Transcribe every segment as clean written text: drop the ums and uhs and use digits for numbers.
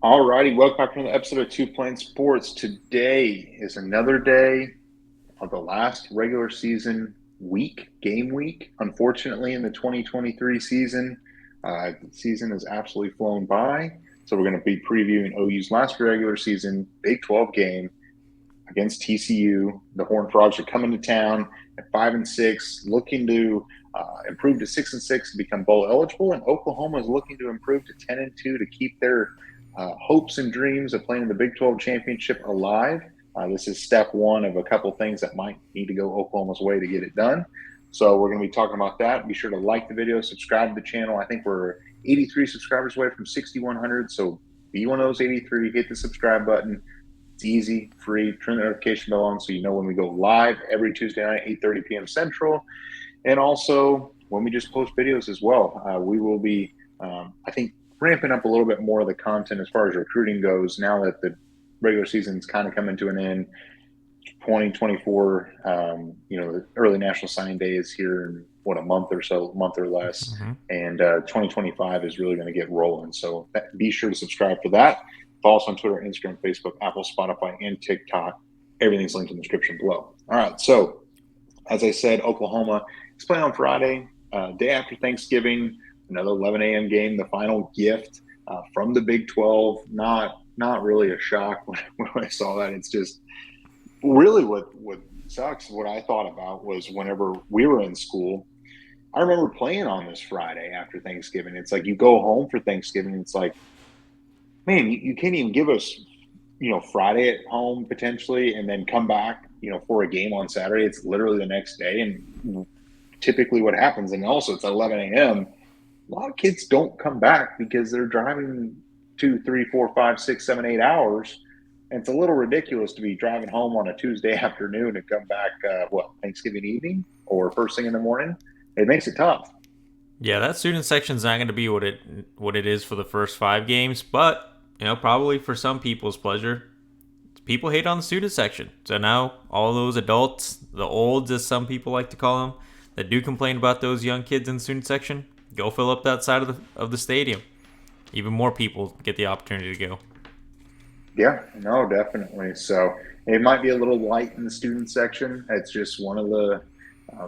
Alrighty, welcome back to another episode of Two Plain Sports. Today is another day of the last regular season game week. Unfortunately, in the 2023 season, the season has absolutely flown by. So we're going to be previewing OU's last regular season BIG12 game against TCU. The Horned Frogs are coming to town at 5-6, looking to improve to 6-6 and become bowl eligible. And Oklahoma is looking to improve to 10-2 to keep their hopes and dreams of playing the Big 12 championship alive. This is step one of a couple things that might need to go Oklahoma's way to get it done. So we're going to be talking about that. Be sure to like the video, subscribe to the channel. I think we're 83 subscribers away from 6,100. So be one of those 83. Hit the subscribe button. It's easy, free. Turn the notification bell on so you know when we go live every Tuesday night, 8:30 p.m. Central. And also when we just post videos as well. We will be, I think, ramping up a little bit more of the content as far as recruiting goes now that the regular season's kind of coming to an end. 2024, the early National Signing Day is here in a month or less. Mm-hmm. And 2025 is really going to get rolling. So be sure to subscribe for that. Follow us on Twitter, Instagram, Facebook, Apple, Spotify, and TikTok. Everything's linked in the description below. All right. So as I said, Oklahoma is playing on Friday, day after Thanksgiving. Another 11 a.m. game, the final gift from the Big 12. Not really a shock when I saw that. It's just really what sucks. What I thought about was whenever we were in school, I remember playing on this Friday after Thanksgiving. It's like you go home for Thanksgiving. It's like, man, you can't even give us, Friday at home potentially, and then come back, for a game on Saturday. It's literally the next day. And typically what happens, and also it's 11 a.m., a lot of kids don't come back because they're driving 2, 3, 4, 5, 6, 7, 8 hours. And it's a little ridiculous to be driving home on a Tuesday afternoon and come back, Thanksgiving evening or first thing in the morning. It makes it tough. Yeah, that student section's not going to be what it is for the first 5 games, but probably for some people's pleasure, people hate on the student section. So now all those adults, the olds as some people like to call them, that do complain about those young kids in the student section, go fill up that side of the stadium. Even more people get the opportunity to go. Yeah, no, definitely. So it might be a little light in the student section. It's just one of the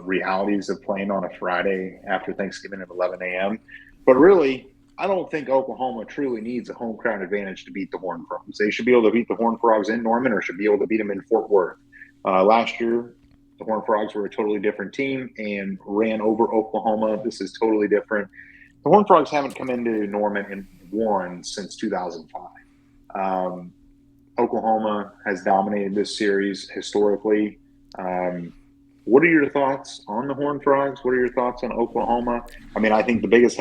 realities of playing on a Friday after Thanksgiving at 11 a.m. But really, I don't think Oklahoma truly needs a home crowd advantage to beat the Horned Frogs. They should be able to beat the Horned Frogs in Norman or should be able to beat them in Fort Worth. Last year, the Horned Frogs were a totally different team and ran over Oklahoma. This is totally different. The Horned Frogs haven't come into Norman and won since 2005. Oklahoma has dominated this series historically. What are your thoughts on the Horned Frogs? What are your thoughts on Oklahoma? I mean, I think the biggest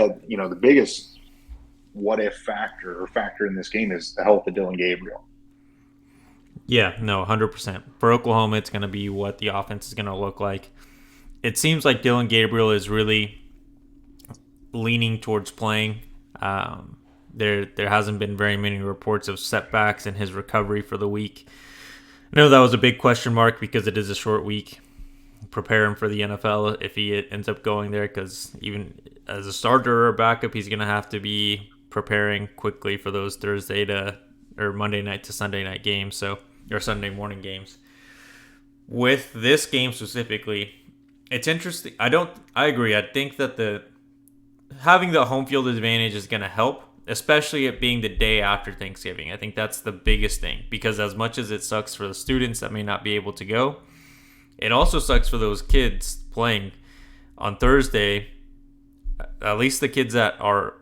what if factor in this game is the health of Dylan Gabriel. Yeah, no, 100%. For Oklahoma, it's going to be what the offense is going to look like. It seems like Dylan Gabriel is really leaning towards playing. There hasn't been very many reports of setbacks in his recovery for the week. I know that was a big question mark because it is a short week. Prepare him for the NFL if he ends up going there, because even as a starter or backup, he's going to have to be preparing quickly for those Monday night to Sunday night games, or Sunday morning games. With this game specifically, it's interesting. I agree. I think that having the home field advantage is going to help, especially it being the day after Thanksgiving. I think that's the biggest thing, because as much as it sucks for the students that may not be able to go, it also sucks for those kids playing on Thursday. At least the kids that are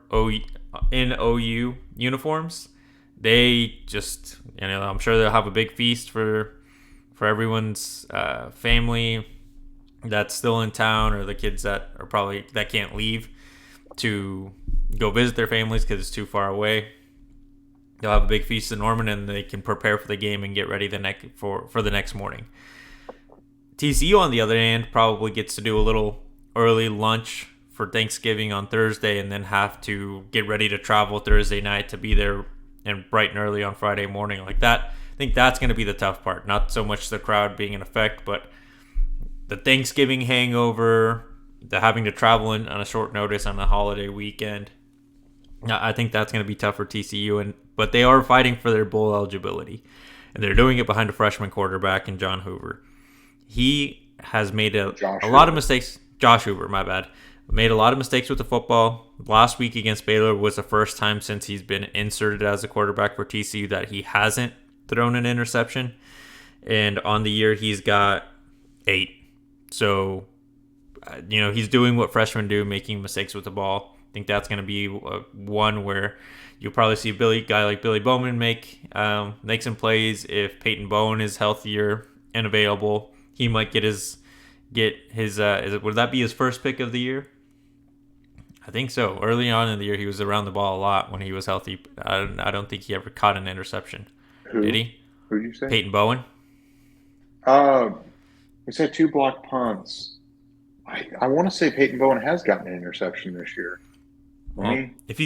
in OU uniforms, they just, I'm sure they'll have a big feast for everyone's family that's still in town, or the kids that can't leave to go visit their families because it's too far away. They'll have a big feast in Norman, and they can prepare for the game and get ready for the next morning. TCU, on the other hand, probably gets to do a little early lunch for Thanksgiving on Thursday, and then have to get ready to travel Thursday night to be there and bright and early on Friday morning like that. I think that's going to be the tough part. Not so much the crowd being in effect, but the Thanksgiving hangover, the having to travel in on a short notice on a holiday weekend. I think that's going to be tough for TCU, but they are fighting for their bowl eligibility, and they're doing it behind a freshman quarterback in John Hoover. He has made a Josh lot of Hoover. mistakes. Josh Hoover, my bad, made a lot of mistakes with the football. Last week against Baylor was the first time since he's been inserted as a quarterback for TCU that he hasn't thrown an interception, and on the year he's got 8. So he's doing what freshmen do, making mistakes with the ball. I think that's going to be one where you'll probably see a guy like Billy Bowman make some plays. If Peyton Bowen is healthier and available, he might get his would that be his first pick of the year? I think so. Early on in the year, he was around the ball a lot when he was healthy. I don't think he ever caught an interception. Did Who? he? Who did you say? Peyton Bowen? Uh, we said 2 block punts. I want to say Peyton Bowen has gotten an interception this year. Let Well, me. if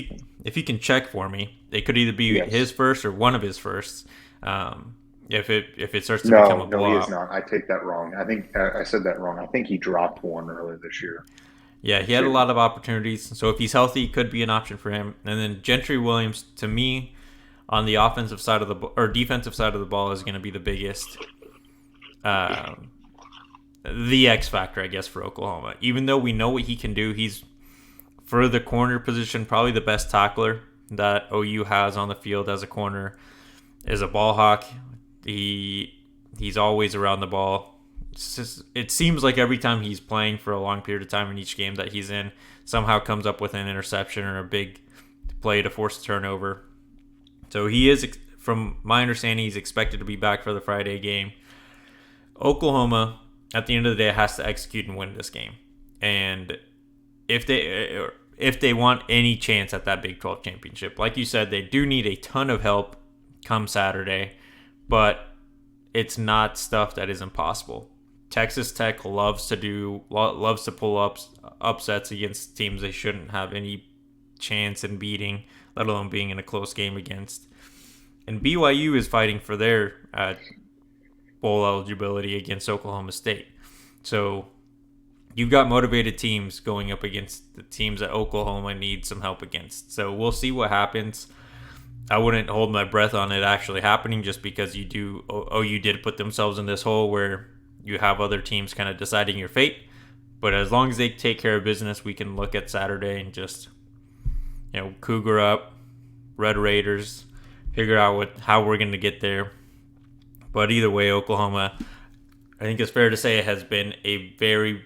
you can check for me, it could either be his Yes. first or one of his firsts. If it starts to become No, a no, he is blowout. not. I take that wrong. I think I said that wrong. I think he dropped one earlier this year Yeah, he had a too. lot of opportunities. So if he's healthy, could be an option for him. And then Gentry Williams, to me, on the offensive side of the or defensive side of the ball, is going to be the biggest, um, the X factor, I guess, for Oklahoma. Even though we know what he can do, he's for the corner position probably the best tackler that OU has on the field as a corner. Is a ball hawk. He's always around the ball. It seems like every time he's playing for a long period of time in each game that he's in, somehow comes up with an interception or a big play to force a turnover. So he is, from my understanding, he's expected to be back for the Friday game. Oklahoma, at the end of the day, has to execute and win this game. And if they want any chance at that Big 12 championship, like you said, they do need a ton of help come Saturday, but it's not stuff that is impossible. Texas Tech loves to pull upsets against teams they shouldn't have any chance in beating, let alone being in a close game against. And BYU is fighting for their bowl eligibility against Oklahoma State. So you've got motivated teams going up against the teams that Oklahoma needs some help against. So we'll see what happens. I wouldn't hold my breath on it actually happening just because OU did put themselves in this hole where you have other teams kind of deciding your fate. But as long as they take care of business, we can look at Saturday and just, Cougar up, Red Raiders, figure out how we're going to get there. But either way, Oklahoma, I think it's fair to say, it has been a very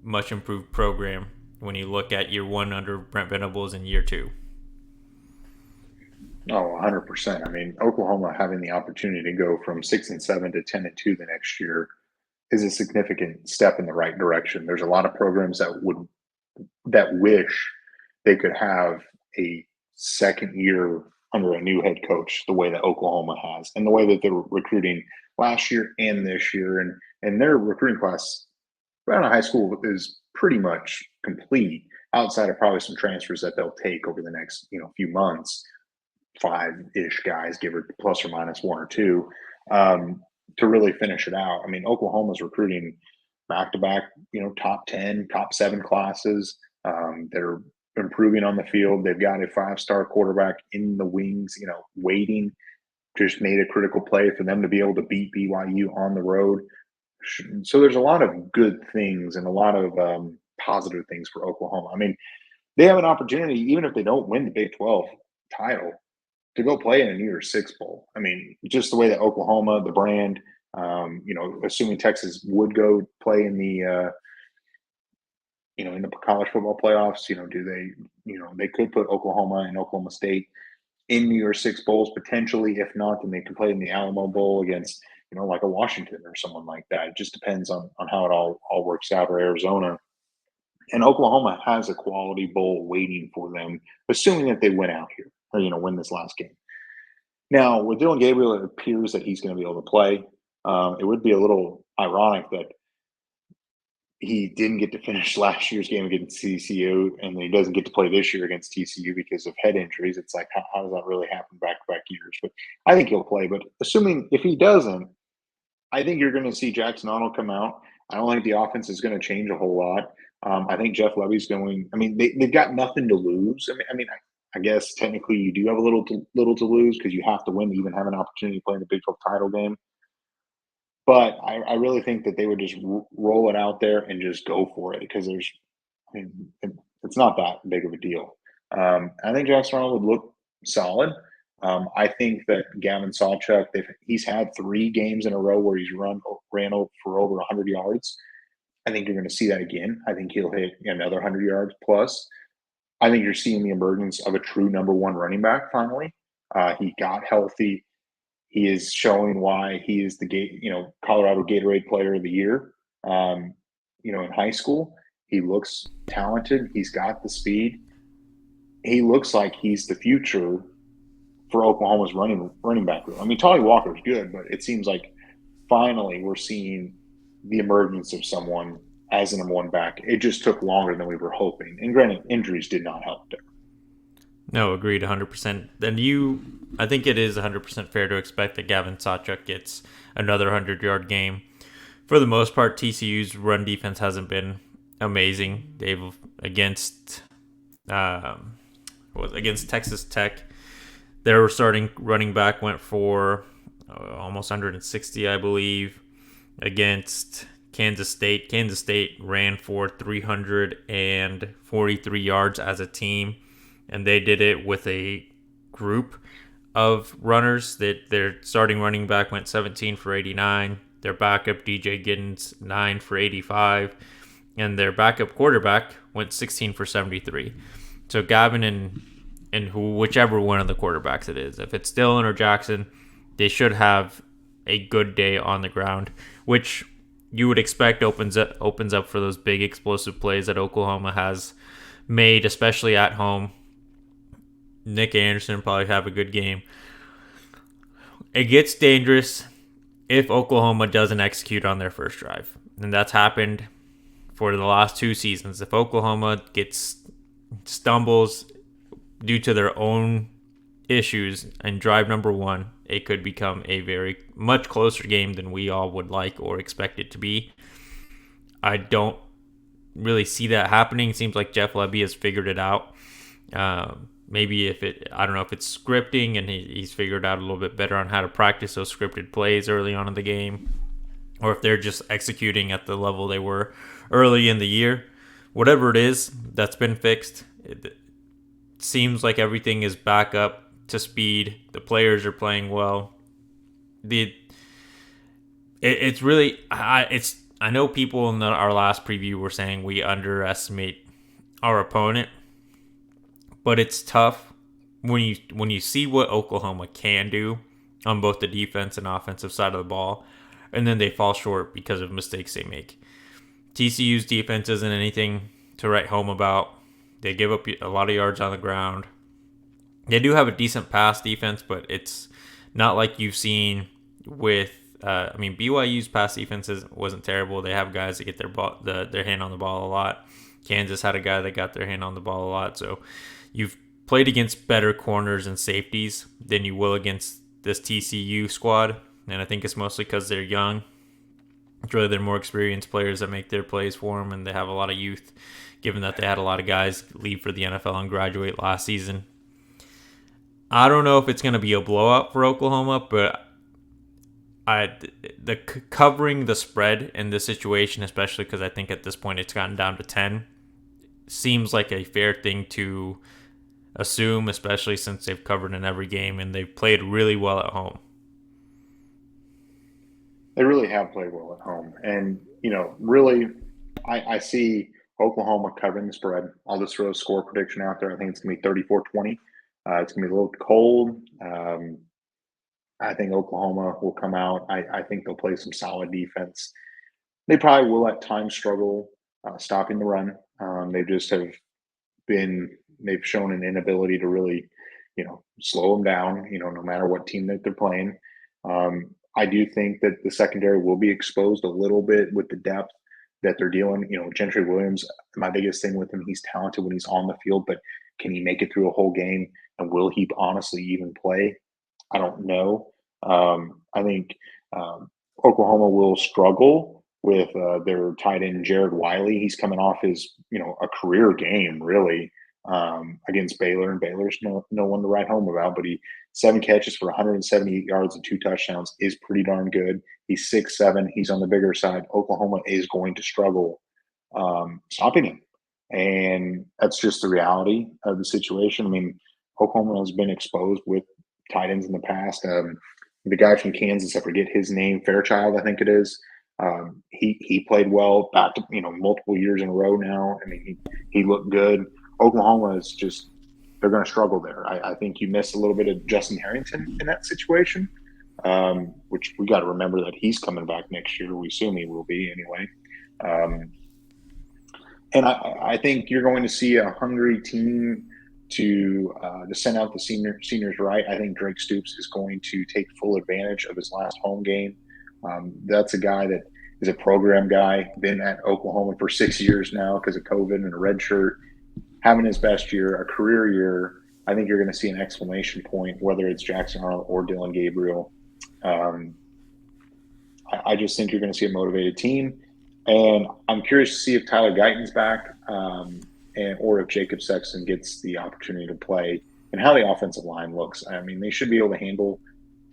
much improved program when you look at year 1 under Brent Venables and year 2. Oh, 100%. I mean, Oklahoma having the opportunity to go from 6-7 to 10-2 the next year is a significant step in the right direction. There's a lot of programs that wish they could have a second year under a new head coach, the way that Oklahoma has, and the way that they were recruiting last year and this year, and their recruiting class around high school is pretty much complete, outside of probably some transfers that they'll take over the next few months, 5-ish guys, give or plus or minus 1 or 2, to really finish it out. I mean, Oklahoma's recruiting back to back, top 10, top 7 classes. They're improving on the field. They've got a 5-star quarterback in the wings, waiting. Just made a critical play for them to be able to beat BYU on the road. So there's a lot of good things and a lot of positive things for Oklahoma. I mean, they have an opportunity, even if they don't win the Big 12 title, to go play in a New Year's Six bowl. I mean, just the way that Oklahoma, the brand, assuming Texas would go play in the in the college football playoffs, do they, they could put Oklahoma and Oklahoma State in New Year's Six bowls potentially. If not, then they could play in the Alamo Bowl against, like a Washington or someone like that. It just depends on how it all works out, or Arizona. And Oklahoma has a quality bowl waiting for them, assuming that they win out here or, win this last game. Now, with Dylan Gabriel, it appears that he's going to be able to play. It would be a little ironic that he didn't get to finish last year's game against TCU, and he doesn't get to play this year against TCU because of head injuries. It's like, how does that really happen back-to-back years? But I think he'll play. But assuming if he doesn't, I think you're going to see Jackson Arnold come out. I don't think the offense is going to change a whole lot. I think Jeff Levy's going. I mean, they've got nothing to lose. I guess technically you do have a little to lose because you have to win to even have an opportunity to play in the Big 12 title game. But I really think that they would just roll it out there and just go for it because I mean, it's not that big of a deal. I think Jackson Arnold would look solid. I think that Gavin Sawchuk, he's had 3 games in a row where he's ran for over 100 yards. I think you're going to see that again. I think he'll hit another 100 yards plus. I think you're seeing the emergence of a true number one running back finally. He got healthy. He is showing why he is the Colorado Gatorade Player of the Year. In high school, he looks talented. He's got the speed. He looks like he's the future for Oklahoma's running back room. I mean, Tolly Walker's good, but it seems like finally we're seeing the emergence of someone as a number one back. It just took longer than we were hoping. And granted, injuries did not help there. No, agreed 100%. I think it is 100% fair to expect that Gavin Sawchuk gets another 100-yard game. For the most part, TCU's run defense hasn't been amazing. Against Texas Tech, their starting running back went for almost 160, I believe. Against Kansas State ran for 343 yards as a team, and they did it with a group of runners. That their starting running back went 17 for 89, their backup DJ Giddens 9 for 85, and their backup quarterback went 16 for 73. So Gavin and whichever one of the quarterbacks it is, if it's Dillon or Jackson, they should have a good day on the ground, which you would expect opens up for those big explosive plays that Oklahoma has made, especially at home. Nick Anderson probably have a good game. It gets dangerous if Oklahoma doesn't execute on their first drive, and that's happened for the last 2 seasons. If Oklahoma stumbles due to their own issues in drive number 1, it could become a very much closer game than we all would like or expect it to be. I don't really see that happening. It seems like Jeff Lebby has figured it out. Maybe I don't know if it's scripting and he's figured out a little bit better on how to practice those scripted plays early on in the game, or if they're just executing at the level they were early in the year. Whatever it is, that's been fixed. It seems like everything is back up to speed. The players are playing well. I know people in our last preview were saying we underestimate our opponent, but it's tough when you see what Oklahoma can do on both the defense and offensive side of the ball, and then they fall short because of mistakes they make. TCU's defense isn't anything to write home about. They give up a lot of yards on the ground. They do have a decent pass defense, but it's not like you've seen with BYU's pass defense wasn't terrible. They have guys that get their hand on the ball a lot. Kansas had a guy that got their hand on the ball a lot. So you've played against better corners and safeties than you will against this TCU squad. And I think it's mostly because they're young. It's really their more experienced players that make their plays for them, and they have a lot of youth, given that they had a lot of guys leave for the NFL and graduate last season. I don't know if it's going to be a blowout for Oklahoma, but covering the spread in this situation, especially because I think at this point it's gotten down to 10, seems like a fair thing to assume, especially since they've covered in every game and they've played really well at home. They really have played well at home. And, really, I see Oklahoma covering the spread. I'll just throw a score prediction out there. I think it's going to be 34-20. It's going to be a little cold. I think Oklahoma will come out. I think they'll play some solid defense. They probably will at times struggle stopping the run. They've shown an inability to really, slow them down, no matter what team that they're playing. I do think that the secondary will be exposed a little bit with the depth that they're dealing. Gentry Williams, my biggest thing with him, he's talented when he's on the field, but can he make it through a whole game? And will he honestly even play? I don't know. I think Oklahoma will struggle with their tight end, Jared Wiley. He's coming off his, a career game, really. against Baylor, and Baylor's no one to write home about. But he 7 catches for 178 yards and 2 touchdowns is pretty darn good. He's 6'7". He's on the bigger side. Oklahoma is going to struggle stopping him, and that's just the reality of the situation. I mean, Oklahoma has been exposed with tight ends in the past. The guy from Kansas, I forget his name, Fairchild, I think it is. He played well back to multiple years in a row now. I mean, he looked good. Oklahoma is just they're going to struggle there. I think you missed a little bit of Justin Harrington in that situation, which we got to remember that he's coming back next year. We assume he will be anyway. And I think you're going to see a hungry team to send out the seniors right. I think Drake Stoops is going to take full advantage of his last home game. That's a guy that is a program guy, been at Oklahoma for 6 years now because of COVID and a red shirt, having his best year, a career year. I think you're going to see an exclamation point, whether it's Jackson Arnold or Dylan Gabriel. I just think you're going to see a motivated team. And I'm curious to see if Tyler Guyton's back or if Jacob Sexton gets the opportunity to play and how the offensive line looks. I mean, they should be able to handle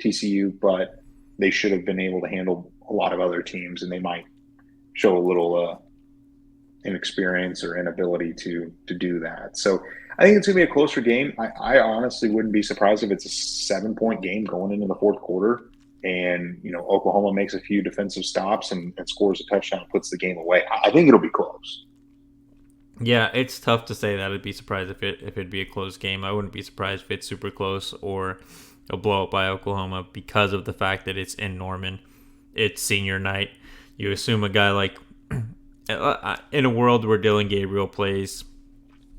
TCU, but they should have been able to handle a lot of other teams, and they might show a little inexperience or inability to do that. So I think it's going to be a closer game. I honestly wouldn't be surprised if it's a 7-point game going into the fourth quarter. And, Oklahoma makes a few defensive stops and scores a touchdown and puts the game away. I think it'll be close. Yeah, it's tough to say that. I'd be surprised if it'd be a close game. I wouldn't be surprised if it's super close or a blowout by Oklahoma because of the fact that it's in Norman. It's senior night. You assume a guy like in a world where Dylan Gabriel plays,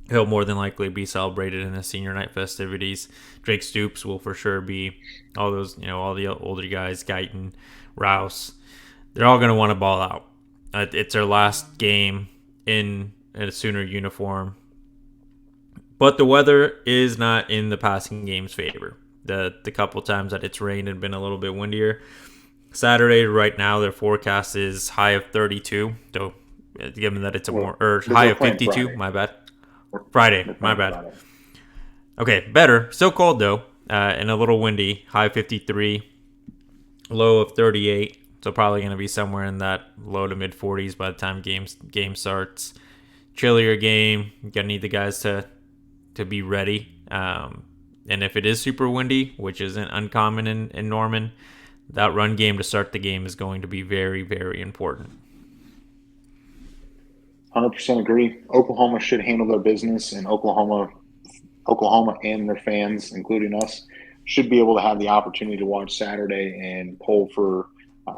he'll more than likely be celebrated in the senior night festivities. Drake Stoops will for sure be. All those, all the older guys, Guyton, Rouse, they're all going to want to ball out. It's their last game in a Sooner uniform. But the weather is not in the passing game's favor. The couple times that it's rained and been a little bit windier. Saturday, right now, their forecast is high of 32. So, given that it's high of 52, Friday. My bad. Friday, my bad. Okay, better. Still cold, though, and a little windy. High 53, low of 38. So probably going to be somewhere in that low to mid 40s by the time game starts. Chillier game. You're going to need the guys to be ready. And if it is super windy, which isn't uncommon in Norman, that run game to start the game is going to be very, very important. 100% agree. Oklahoma should handle their business, and Oklahoma and their fans, including us, should be able to have the opportunity to watch Saturday and pull for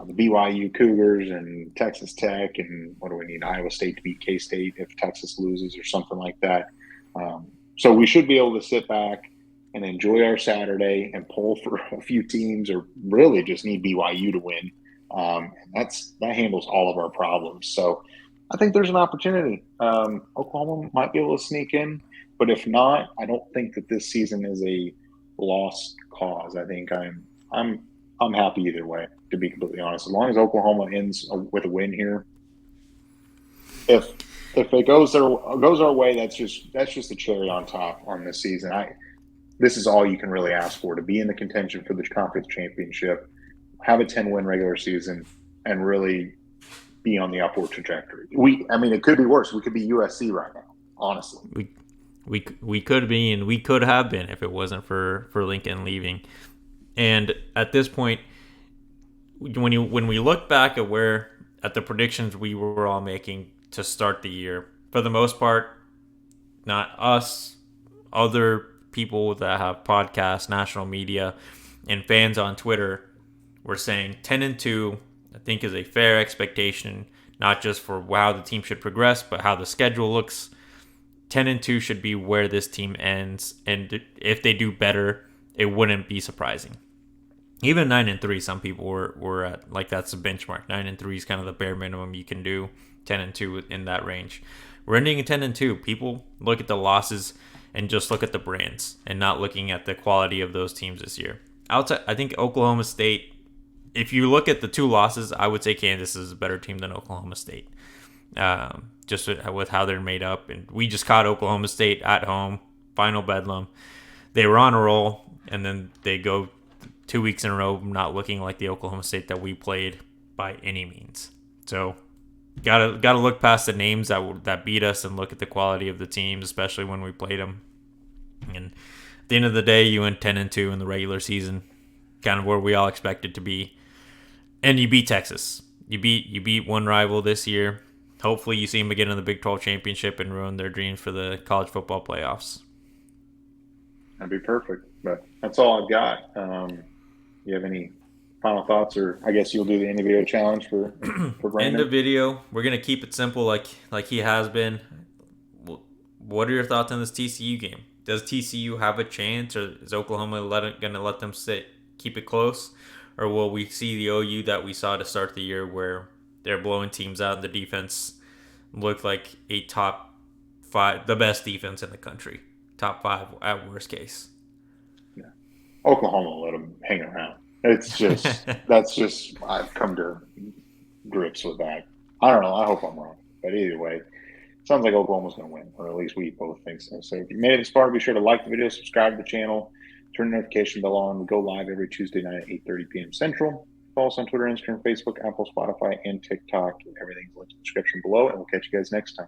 the BYU Cougars and Texas Tech, and what do we need? Iowa State to beat K-State if Texas loses or something like that. So we should be able to sit back and enjoy our Saturday and pull for a few teams, or really just need BYU to win. And that handles all of our problems. So I think there's an opportunity. Oklahoma might be able to sneak in, but if not, I don't think that this season is a lost cause. I think I'm happy either way, to be completely honest. As long as Oklahoma ends with a win here, if it goes our way, that's just the cherry on top on this season. This is all you can really ask for, to be in the contention for the conference championship, have a 10-win regular season, and really be on the upward trajectory. It could be worse. We could be USC right now, honestly. We could be, and we could have been if it wasn't for Lincoln leaving. And at this point, when we look back at the predictions we were all making to start the year, for the most part, not us, other people that have podcasts, national media, and fans on Twitter were saying 10-2, I think, is a fair expectation, not just for how the team should progress, but how the schedule looks. 10-2 should be where this team ends, and if they do better, it wouldn't be surprising. Even 9-3, some people were at, like, that's a benchmark. 9-3 is kind of the bare minimum you can do. 10-2 in that range. We're ending at 10-2. People look at the losses and just look at the brands and not looking at the quality of those teams this year. Outside, I think Oklahoma State, if you look at the two losses, I would say Kansas is a better team than Oklahoma State. just with how they're made up. And we just caught Oklahoma State at home, final bedlam. They were on a roll, and then they go 2 weeks in a row not looking like the Oklahoma State that we played by any means. So gotta look past the names that beat us and look at the quality of the teams, especially when we played them. And at the end of the day, you went 10-2 in the regular season, kind of where we all expected to be. And you beat Texas. You beat one rival this year. Hopefully you see them again in the Big 12 championship and ruin their dreams for the college football playoffs. That'd be perfect. But that's all I've got. You have any final thoughts, or I guess you'll do the end of video challenge for Brandon? End of video. We're gonna keep it simple, like he has been. What are your thoughts on this TCU game? Does TCU have a chance, or is Oklahoma gonna let them keep it close, or will we see the OU that we saw to start the year, where they're blowing teams out and the defense looked like a top 5, the best defense in the country, top 5 at worst case? Yeah. Oklahoma will let them hang around. It's just I've come to grips with that. I don't know. I hope I'm wrong, but either way, sounds like Oklahoma's going to win, or at least we both think so. So if you made it this far, be sure to like the video, subscribe to the channel, turn the notification bell on. We go live every Tuesday night at 8:30 p.m. Central. Follow us on Twitter, Instagram, Facebook, Apple, Spotify, and TikTok. Everything's linked in the description below, and we'll catch you guys next time.